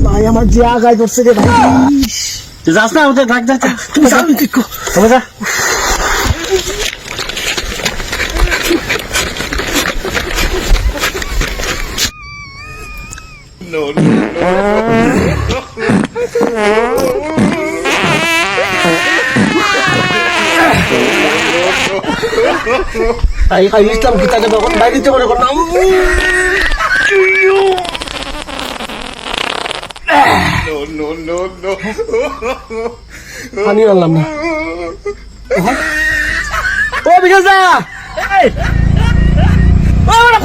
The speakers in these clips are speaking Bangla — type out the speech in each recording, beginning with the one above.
ভাই আমার যে আগায় ধরছে রে ভাই, যাস না ওদের ডাক যাচ্ছে তুমি যাও দেখো যা ইসলাম গীতাকে তখন বাইরে করে করলাম। পানি আনলাম না। ও বিকাশ দা,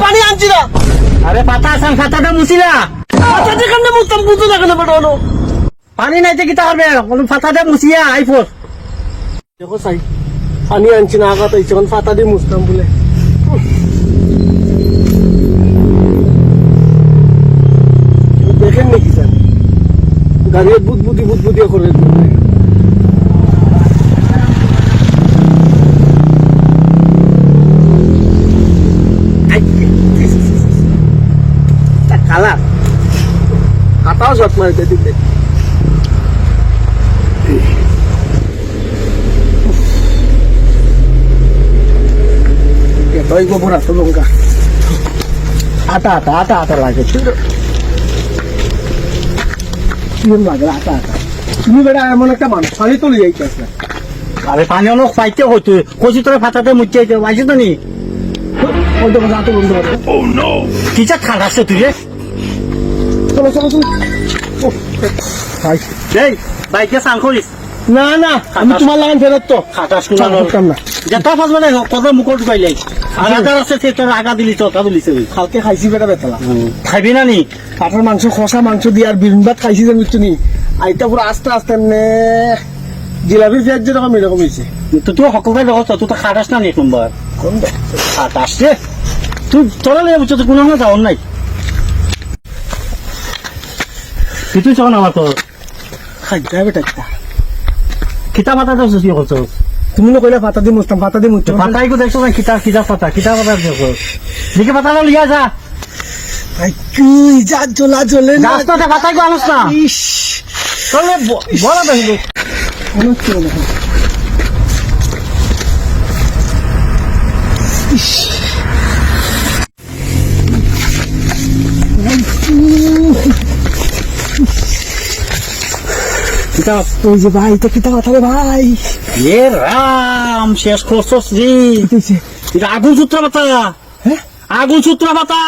পানি আনছি না। আরে পাতা আসান পাতাটা মুছিলা আচ্ছা যেখানে মুছতাম বুঝতে থাকে না বেটা হলো পানি নাইতে কি তাহলে পাতাটা মুছিয়া আইফোর দেখো সাই পানি আনছি না, আগা তো যখন পাতা দিয়ে মুছতাম বলে। দেখেন নাকি স্যার গাড়ি বুদবুদি করে কালার হাতাও শট মারিতে দিতে। এতই গোবর আসো লঙ্কা আটা লাগে লাগে আটা তুমি বেটা এমন একটা মানুষ পানি তুলে যাইতেছ না। আরে পানি অনেক পাইতে হতো কচি তোর পাতাতে মুচ্ছে আইছে তো নি কিটা ঠান্ডা আছে তুই চলো এই বাইকে স্নান করিস না না আমি তোমার লাগান ফেরত তো খাটা শোনা করতাম না। যেটা ফাঁসবে না কথা মুখত ঢুকাইলাই আগাদার আছে সে তোর আগা দিলি চটা দিলিছে কালকে খাইছি বেটা বেতলা খাইবি না নি কাঠের মাংস খসা মাংস দিয়ে আর বিরুন ভাত খাইছি যে মৃত্যু নি আইটা পুরো আস্তে আস্তে জিলাপির পেঁয়াজ যেরকম এরকম হয়েছে। তুই সকলকে দেখছ তুই তো খাটাস না নি সোমবার কোন খাট আসছে তুই চলে বুঝছো তো কোনো যাওয়ার নাই তুই চল আমার তো খাইটা বেটা খিতা পাতা তো কি করছো তুমি না কইলা পাতা দিয়ে মুছতাম পাতা দিয়ে মুছতাম পাতাই কো দেখছো না খিতা পাতা দেখো দিকে পাতা লিয়া যা তুই যা জ্বলে না রাস্তাটা পাতাই কো আনস না ইস চলে বড় দেখো অনেক চলে ইস ওই যে ভাই তো কিতা কথা রে ভাই এ রাম শেষ করছস রে এটা আগুন সূত্র পাতা হ্যাঁ আগুন সূত্র পাতা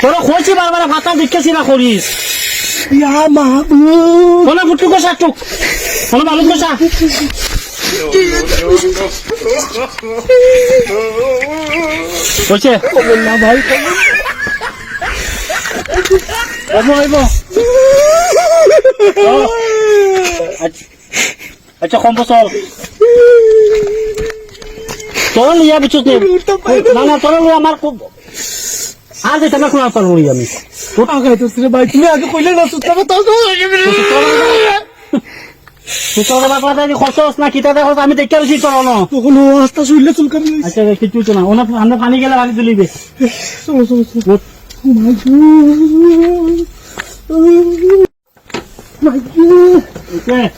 তোরা কইছি বারবার পাতা দেখেছি না করিস ইয়া মাহবুব কোন গুটু কষা টুক কোন ভালো কষা কইছে না ভাই আচ্ছা কম বছর তোরা লিয়া বুঝছিস না তোরা আমার খুব আর যেটা না খোলা পারবো আমি তোর আগে ভাই তুমি আগে কইলে না সুস্থ না কিতা দেখো আমি দেখতে আসি তোর কোনো আস্তা শুইলে চুলকানি আচ্ছা কিছু না আমরা পানি গেলে পানি তুলিবে চলো মাই গড